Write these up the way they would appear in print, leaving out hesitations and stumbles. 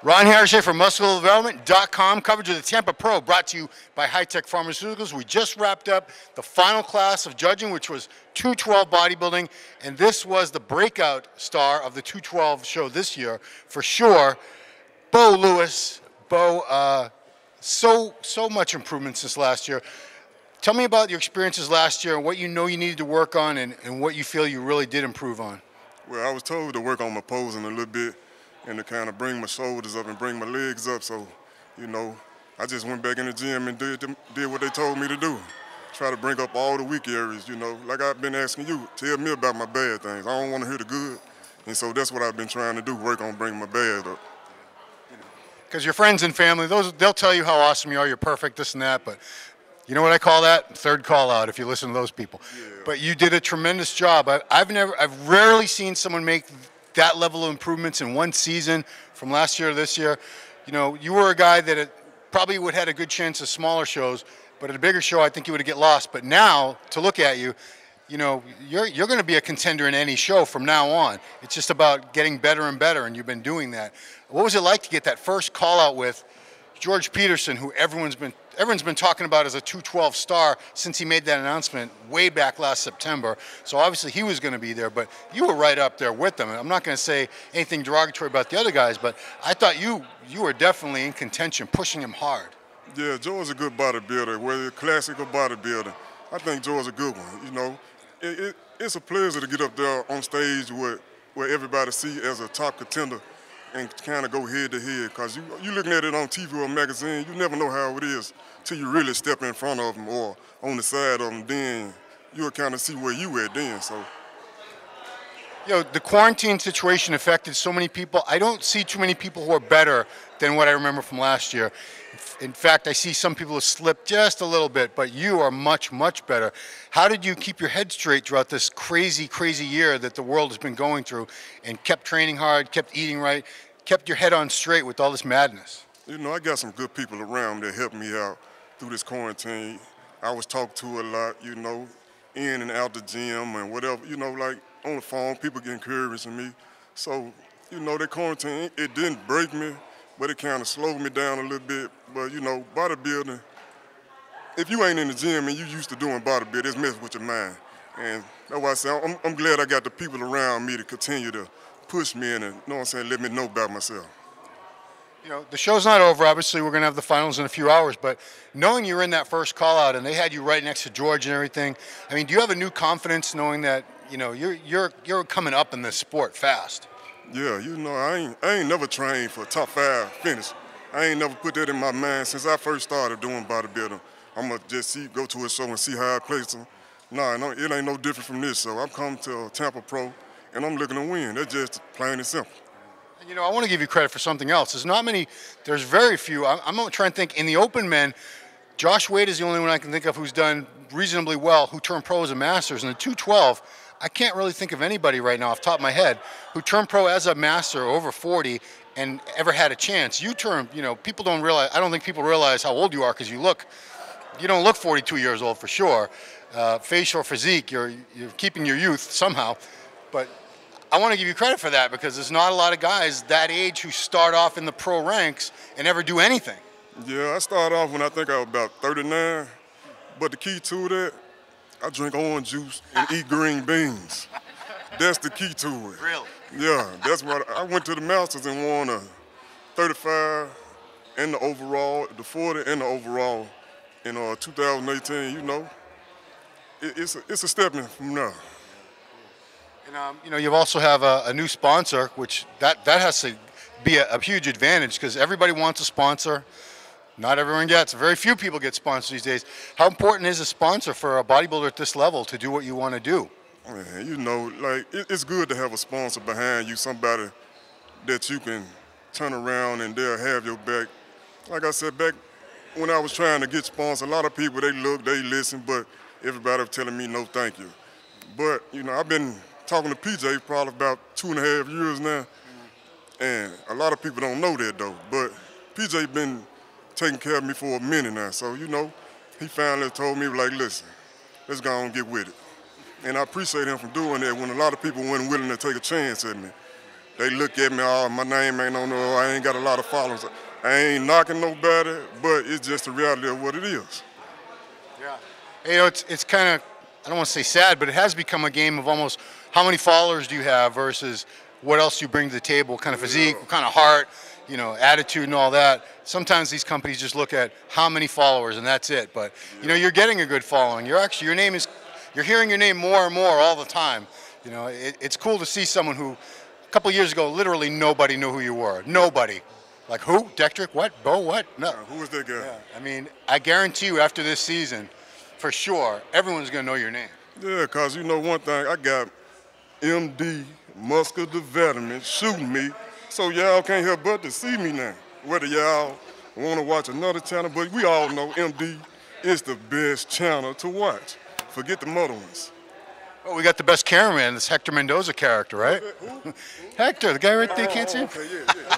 Ron Harris here from MuscularDevelopment.com. Coverage of the Tampa Pro brought to you by High-Tech Pharmaceuticals. We just wrapped up the final class of judging, which was 212 bodybuilding, and this was the breakout star of the 212 show this year, for sure, Bo Lewis. Bo, so much improvement since last year. Tell me about your experiences last year and what you know you needed to work on and what you feel you really did improve on. Well, I was told to work on my posing a little bit and to kind of bring my shoulders up and bring my legs up. So, you know, I just went back in the gym and did what they told me to do. Try to bring up all the weak areas, you know. Like I've been asking you, tell me about my bad things. I don't want to hear the good. And so that's what I've been trying to do, work on bringing my bad up. Because your friends and family, they'll tell you how awesome you are, you're perfect, this and that, but you know what I call that? Third call out, if you listen to those people. Yeah. But you did a tremendous job. I've rarely seen someone make that level of improvements in one season from last year to this year. You know, you were a guy that probably would have had a good chance of smaller shows, but at a bigger show, I think you would have get lost. But now, to look at you, you know, you're going to be a contender in any show from now on. It's just about getting better and better, and you've been doing that. What was it like to get that first call out with George Peterson, who everyone's been talking about as a 212 star since he made that announcement way back last September. So obviously he was going to be there, but you were right up there with them. And I'm not going to say anything derogatory about the other guys, but I thought you were definitely in contention, pushing him hard. Yeah, Joe's a good bodybuilder, whether classic or bodybuilder. I think Joe's a good one. You know, it's a pleasure to get up there on stage where everybody see as a top contender and kind of go head to head, because you looking at it on TV or magazine, you never know how it is till you really step in front of them or on the side of them. Then you'll kind of see where you at then. So, you know, the quarantine situation affected so many people. I don't see too many people who are better than what I remember from last year. In fact, I see some people who slipped just a little bit, but you are much, much better. How did you keep your head straight throughout this crazy, crazy year that the world has been going through and kept training hard, kept eating right, kept your head on straight with all this madness? You know, I got some good people around that helped me out through this quarantine. I was talked to a lot, you know, in and out the gym and whatever, you know, like on the phone, people get encouraging me. So, you know, that quarantine, it didn't break me, but it kind of slowed me down a little bit. But, you know, bodybuilding, if you ain't in the gym and you used to doing bodybuilding, it's messing with your mind. And that's why I say I'm glad I got the people around me to continue to push me in and, you know what I'm saying, let me know about myself. You know, the show's not over. Obviously, we're going to have the finals in a few hours. But knowing you were in that first call out and they had you right next to George and everything, I mean, do you have a new confidence knowing that, you know, you're coming up in this sport fast? Yeah, you know, I ain't never trained for a top 5 finish. I ain't never put that in my mind since I first started doing bodybuilding. I'm going to just go to a show and see how I place them. No, it ain't no different from this. So I'm coming to Tampa Pro and I'm looking to win. That's just plain and simple. You know, I want to give you credit for something else. There's very few. I'm trying to think. In the open men, Josh Wade is the only one I can think of who's done reasonably well, who turned pro as a Masters. In the 212, I can't really think of anybody right now off the top of my head who turned pro as a Master over 40 and ever had a chance. You turned, you know, people don't realize, I don't think people realize how old you are because you don't look 42 years old for sure. Facial physique, you're keeping your youth somehow. But I want to give you credit for that because there's not a lot of guys that age who start off in the pro ranks and never do anything. Yeah, I started off when I think I was about 39. But the key to that, I drink orange juice and eat green beans. That's the key to it. Really? Yeah, that's what I went to the Masters and won a 35 and the overall, the 40 and the overall in 2018. You know, it's a stepping from now. And you know, you also have a new sponsor, which that has to be a huge advantage because everybody wants a sponsor. Not everyone gets. Very few people get sponsors these days. How important is a sponsor for a bodybuilder at this level to do what you want to do? Man, you know, like it's good to have a sponsor behind you, somebody that you can turn around and they'll have your back. Like I said, back when I was trying to get sponsors, a lot of people, they look, they listen, but everybody was telling me no thank you. But, you know, I've been talking to PJ probably about 2.5 years now, and a lot of people don't know that though, but PJ been taking care of me for a minute now. So, you know, he finally told me, like, listen, let's go and get with it. And I appreciate him for doing that when a lot of people weren't willing to take a chance at me. they look at me, oh, my name ain't on there, I ain't got a lot of followers. I ain't knocking nobody, but it's just the reality of what it is. Yeah. You know, it's kind of, I don't want to say sad, but it has become a game of almost how many followers do you have versus what else you bring to the table, what kind of physique, what kind of heart, you know, attitude and all that. Sometimes these companies just look at how many followers and that's it. But, you know, you're getting a good following. You're actually, you're hearing your name more and more all the time. You know, it's cool to see someone who, a couple of years ago, literally nobody knew who you were. Nobody. Like who? Dektrick? What? Bo? What? No. Who was that guy? Yeah. I mean, I guarantee you after this season, for sure, everyone's going to know your name. Yeah, because you know one thing, I got MD, Muscular Development, shooting me, so y'all can't help but to see me now. Whether y'all want to watch another channel, but we all know MD is the best channel to watch. Forget the other ones. Well, we got the best cameraman, this Hector Mendoza character, right? Who? Hector, the guy right there, can't see him? Okay, yeah.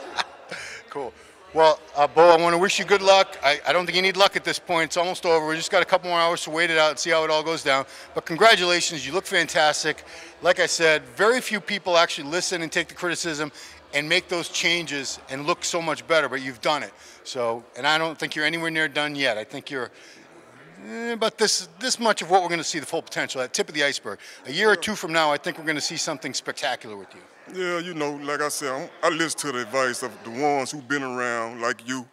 Cool. Well, Bo, I want to wish you good luck. I don't think you need luck at this point. It's almost over. We just got a couple more hours to wait it out and see how it all goes down. But congratulations. You look fantastic. Like I said, very few people actually listen and take the criticism and make those changes and look so much better, but you've done it. So, and I don't think you're anywhere near done yet. I think you're about this much of what we're going to see the full potential, that tip of the iceberg. A year or two from now, I think we're going to see something spectacular with you. Yeah, you know, like I said, I listen to the advice of the ones who've been around, like you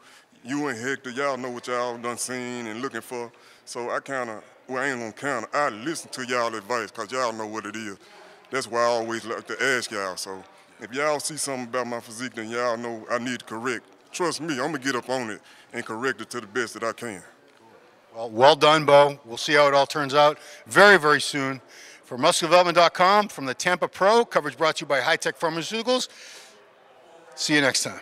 and Hector. Y'all know what y'all done seen and looking for. So I kind of, well, I ain't gonna count. I listen to y'all advice because y'all know what it is. That's why I always like to ask y'all. So if y'all see something about my physique, then y'all know I need to correct. Trust me, I'm gonna get up on it and correct it to the best that I can. Well done, Bo. We'll see how it all turns out very, very soon. For musculardevelopment.com, from the Tampa Pro, coverage brought to you by High Tech Pharmaceuticals. See you next time.